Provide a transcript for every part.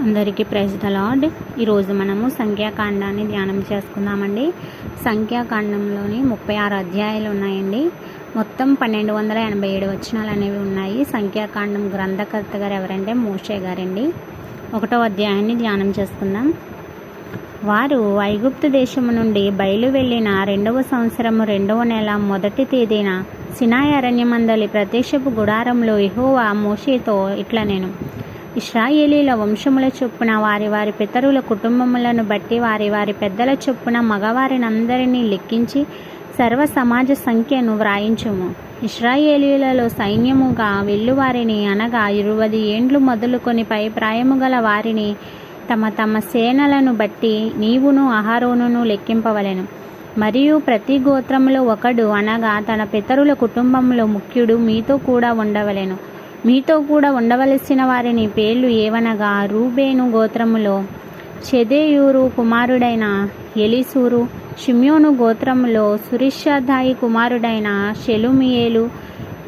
అందరికీ praise the lord. ఈరోజు మనము సంఖ్యాకాండాన్ని ధ్యానం చేసుకుందామండి. సంఖ్యాకాండంలోని 36 అధ్యాయాలు ఉన్నాయండి. మొత్తం 1287 వచనాలు అనేవి ఉన్నాయి. సంఖ్యాకాండం గ్రంథకర్త గారు ఎవరంటే మోషే గారండి. 1వ అధ్యాయాన్ని ధ్యానం చేసుకుందాం. వారు ఐగుప్తు దేశము నుండి బయలు వెళ్ళిన 2వ సంవత్సరము 2వ నెల 1వ తేదీన సినాయి అరణ్యమందలి ప్రత్యక్షపు గుడారంలో యెహోవా మోషేతో ఇట్లా నేను ఇశ్రాయేలీల వంశముల చొప్పున వారి వారి పితరుల కుటుంబములను బట్టి వారి వారి పెద్దల చొప్పున మగవారినందరినీ లెక్కించి సర్వ సమాజ సంఖ్యను వ్రాయించుము. ఇశ్రాయేలీలలో సైన్యముగా వెళ్ళువారిని అనగా 20 ఏండ్లు మొదలుకొని పై ప్రాయము గల వారిని తమ తమ సేనలను బట్టి నీవును అహరోనును లెక్కింపవలెను. మరియు ప్రతి గోత్రములో ఒకడు అనగా తన పితరుల కుటుంబంలో ముఖ్యుడు మీతో కూడా ఉండవలెను. మీతో కూడా ఉండవలసిన వారిని పేర్లు ఏవనగా రూబేను గోత్రములో షెదేయూరు కుమారుడైన ఎలీసూరు, షిమ్యోను గోత్రములో సురిషదాయి కుమారుడైన షెలుమియేలు,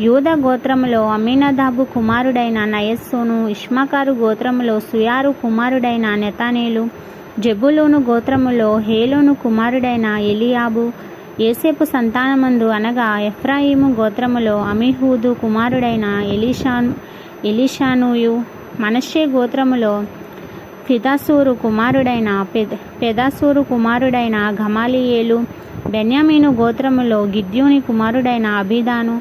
యూదా గోత్రములో అమీనదాబు కుమారుడైన నయస్సోను, ఇష్మాకారు గోత్రములో సుయారు కుమారుడైన నెతనేలు, జెబులూను గోత్రములో హేలోను కుమారుడైన ఎలియాబు, యోసేపు సంతానమందు అనగా ఎఫ్రాయిము గోత్రములో అమీహూదు కుమారుడైన ఎలీషానుయు, మనష్షే గోత్రములో పెదాసూరు కుమారుడైన గమాలియేలు, బెన్యామీను గోత్రములో గిద్యోని కుమారుడైన అబీదాను,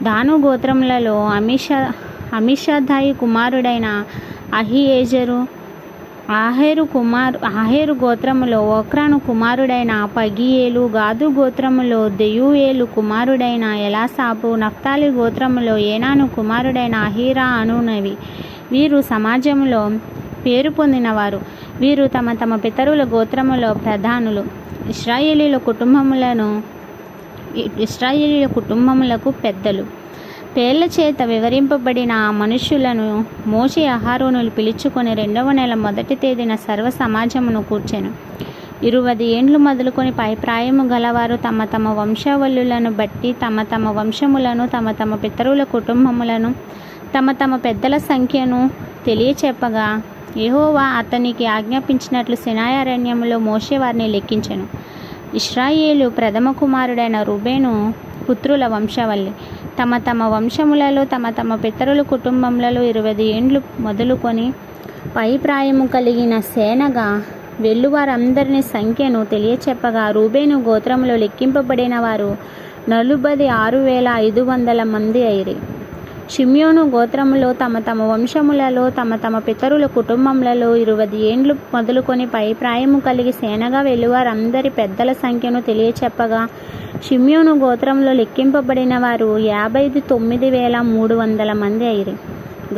దాను గోత్రములలో అమిషదాయి కుమారుడైన అహియేజరు, ఆహేరు గోత్రములో ఒక్రాను కుమారుడైన పగియేలు, గాదు గోత్రములో దెయూయేలు కుమారుడైన ఎలాసాపు, నఫ్తాలి గోత్రములో ఏనాను కుమారుడైన అహీరా అనునవి. వీరు సమాజంలో పేరు పొందినవారు. వీరు తమ తమ పితరుల గోత్రములో ప్రధానులు. ఇశ్రాయేలీల కుటుంబములకు పెద్దలు. పేర్ల చేత వివరింపబడిన మనుష్యులను మోషే అహరోనులు పిలుచుకొని 2వ నెల 1వ తేదీన సర్వ సమాజమును కూర్చెను. 20 ఏండ్లు మొదలుకొని పై ప్రాయము గలవారు తమ తమ వంశావళులను బట్టి తమ తమ వంశములను తమ తమ పితరుల కుటుంబములను తమ తమ పెద్దల సంఖ్యను తెలియచెప్పగా యెహోవా అతనికి ఆజ్ఞాపించినట్లు సినాయి అరణ్యములో మోషే వారిని లెక్కించెను. ఇశ్రాయేలు ప్రథమ కుమారుడైన రూబేను పుత్రుల వంశావళి తమ తమ వంశములలో తమ తమ పితరుల కుటుంబములలో 20 ఏండ్లు మొదలుకొని పై ప్రాయము కలిగిన సేనగా వెళ్ళువారందరిని సంఖ్యను తెలియచెప్పగా రూబేను గోత్రములో లెక్కింపబడిన వారు 46,500 మంది అయిరి. షిమ్యోను గోత్రములో తమ తమ వంశములలో తమ తమ పితరుల కుటుంబములలో 20 ఏండ్లు మొదలుకొని పై ప్రాయము కలిగి సేనగా వెళ్ళువారందరి పెద్దల సంఖ్యను తెలియచెప్పగా షిమ్యోను గోత్రంలో లెక్కింపబడిన వారు 59,300 మంది అయిరి.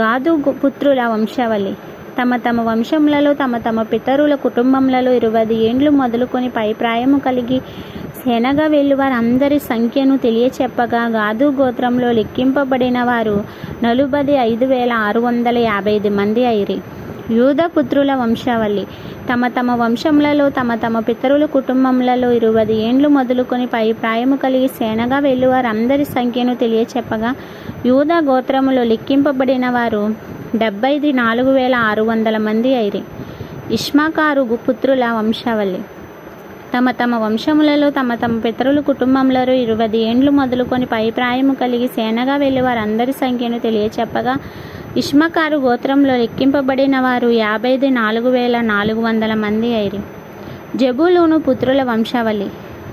గాదు పుత్రుల వంశావళి తమ తమ వంశములలో తమ తమ పితరుల కుటుంబములలో 20 ఏండ్లు మొదలుకొని పై ప్రాయము కలిగి సేనగా వెళ్ళువారందరి సంఖ్యను తెలియచెప్పగా గాదు గోత్రంలో లెక్కింపబడిన వారు 45,655 మంది అయిరి. యూదా పుత్రుల వంశావళి తమ తమ వంశములలో తమ తమ పితరుల కుటుంబములలో 20 ఏండ్లు మొదలుకొని పై ప్రాయము కలిగి సేనగా వెళ్ళువారందరి సంఖ్యను తెలియచెప్పగా యూదా గోత్రములో లెక్కింపబడిన వారు 74,600 మంది అయిరి. ఇష్మాకారు పుత్రుల వంశావళి తమ తమ వంశములలో తమ తమ పితరుల కుటుంబములలో 20 ఏండ్లు మొదలుకొని పై ప్రాయము కలిగి సేనగా వెళ్ళేవారందరి సంఖ్యను తెలియచెప్పగా ఇష్మాకారు గోత్రంలో లెక్కింపబడిన వారు 54,400 మంది అయిరి. జెబూలూను పుత్రుల వంశావళి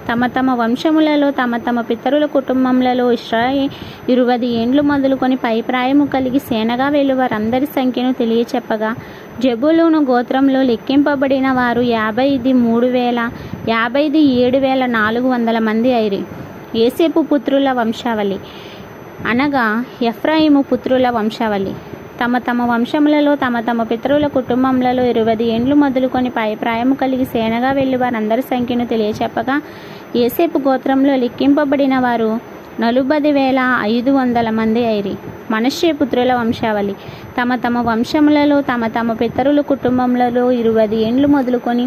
తమ తమ వంశములలో తమ తమ పితరుల కుటుంబములలో 20 ఏండ్లు మొదలుకొని పై ప్రాయము కలిగి సేనగా వెళ్ళువారందరి సంఖ్యను తెలియచెప్పగా జెబూలూను గోత్రంలో లెక్కింపబడిన వారు 57,400 మంది అయిరి. యోసేపు పుత్రుల వంశావళి అనగా ఎఫ్రాయిము పుత్రుల వంశావళి తమ తమ వంశములలో తమ తమ పితరుల కుటుంబములలో 20 ఏండ్లు మొదలుకొని పై ప్రాయము కలిగి సేనగా వెళ్ళి వారందరి సంఖ్యను తెలియచెప్పగా యోసేపు గోత్రంలో లెక్కింపబడిన వారు 40,500 మంది అయిరి. మనష్షే పుత్రుల వంశావళి తమ తమ వంశములలో తమ తమ పితరుల కుటుంబములలో 20 ఏండ్లు మొదలుకొని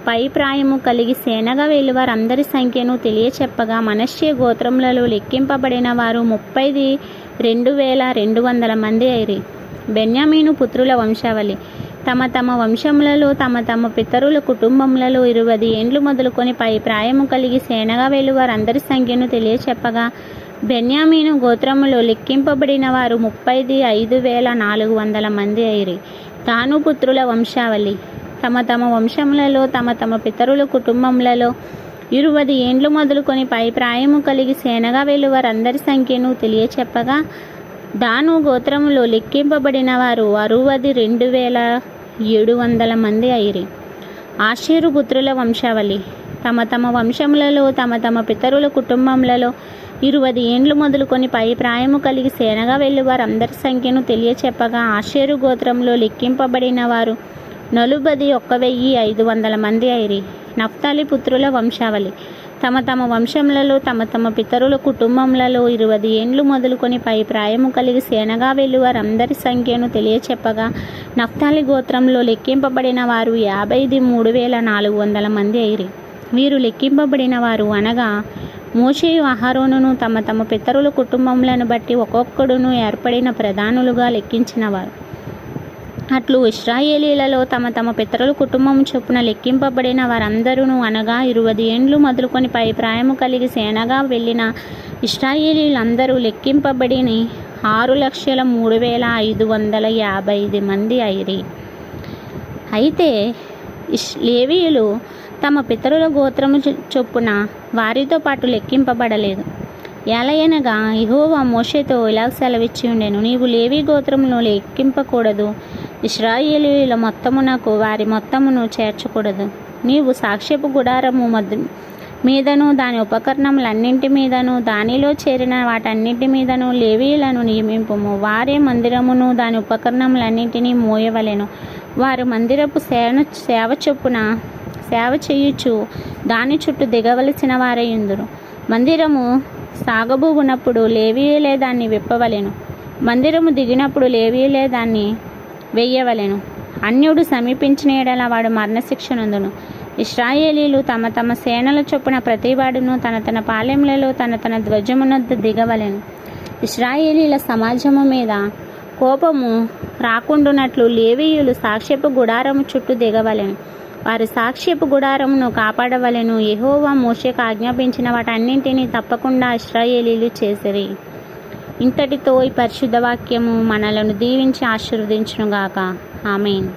పై ప్రాయము కలిగి సేనగా వెళ్ళువారందరి సంఖ్యను తెలియచెప్పగా మనష్షే గోత్రములలో లెక్కింపబడిన వారు 32,200 మంది అయిరి. బెన్యామీను పుత్రుల వంశావళి తమ తమ వంశములలో తమ తమ పితరుల కుటుంబములలో 20 ఏండ్లు మొదలుకొని పై ప్రాయము కలిగి సేనగా వెలువారందరి సంఖ్యను తెలియచెప్పగా బెన్యామీను గోత్రములో లెక్కింపబడిన వారు 35,400 మంది అయిరి. తాను పుత్రుల వంశావళి. తమ తమ వంశములలో తమ తమ పితరుల కుటుంబములలో 20 ఏండ్లు మొదలుకొని పై ప్రాయము కలిగి సేనగా వెలువారందరి సంఖ్యను తెలియచెప్పగా దాను గోత్రములో లెక్కింపబడిన వారు 62,700 మంది అయిరి. ఆషేరు పుత్రుల వంశావళి. తమ తమ వంశములలో తమ తమ పితరుల కుటుంబములలో 20 ఏండ్లు మొదలుకొని పై ప్రాయము కలిగి సేనగా వెలువారందరి సంఖ్యను తెలియచెప్పగా ఆషేరు గోత్రంలో లెక్కింపబడిన వారు 41,500 మంది అయిరి. నఫ్తాలి పుత్రుల వంశావళి. తమ తమ వంశములలో తమ తమ పితరుల కుటుంబములలో 20 ఏండ్లు మొదలుకొని పై ప్రాయము కలిగి సేనగా వెలువారందరి సంఖ్యను తెలియచెప్పగా నఫ్తాలి గోత్రంలో లెక్కింపబడిన వారు 53,400 మంది అయిరి. వీరు లెక్కింపబడిన వారు అనగా మోషేయు అహరోనును తమ తమ పితరుల కుటుంబములను బట్టి ఒక్కొక్కడును ఏర్పడిన ప్రధానులుగా లెక్కించినవారు. అట్లు ఇశ్రాయేలీలలో తమ తమ పితరుల కుటుంబం చొప్పున లెక్కింపబడిన వారందరూ అనగా 20 ఏండ్లు మొదలుకొని పై ప్రాయము కలిగి సేనగా వెళ్ళిన ఇశ్రాయేలీలందరూ లెక్కింపబడిన 6,03,555 మంది అయిరి. అయితే లేవీయులు తమ పితరుల గోత్రము చొప్పున వారితో పాటు లెక్కింపబడలేదు. ఎలయనగా యెహోవా మోషేతో ఇలా సెలవిచ్చి ఉండెను, నీవు లేవి గోత్రమును లెక్కింపకూడదు, ఇశ్రాయేలీయుల మొత్తమునకు వారి మొత్తమును చేర్చకూడదు. నీవు సాక్ష్యపు గుడారము మీదను దాని ఉపకరణములన్నింటి మీదను దానిలో చేరిన వాటన్నింటి మీదను లేవీయులను నియమింపుము. వారే మందిరమును దాని ఉపకరణములన్నింటినీ మోయవలెను. వారు మందిరపు సేవ చొప్పున సేవ చేయుచు దాని చుట్టూ దిగవలసిన వారే యుందురు. మందిరము సాగబోవునప్పుడు లేవీయులే దాన్ని విప్పవలెను. మందిరము దిగినప్పుడు లేవీయులే దాన్ని వెయ్యవలెను. అన్యుడు సమీపించిన ఎడల వాడు మరణశిక్ష నొందును. ఇశ్రాయేలీలు తమ తమ సేనల చొప్పున ప్రతివాడును తన తన పాలెములలో తన తన ధ్వజమునొద్ద దిగవలెను. ఇశ్రాయేలీల సమాజము మీద కోపము రాకుండునట్లు లేవీయులు సాక్ష్యపు గుడారము చుట్టూ దిగవలెను. వారి సాక్ష్యపు గుడారమును కాపాడవలెను. యెహోవా మోషేకు ఆజ్ఞాపించిన వాటన్నింటినీ తప్పకుండా ఇశ్రాయేలీలు చేసిరి. ఇంతటితో ఈ పరిశుద్ధ వాక్యము మనలను దీవించి ఆశీర్వదించునుగాక. ఆమేన్.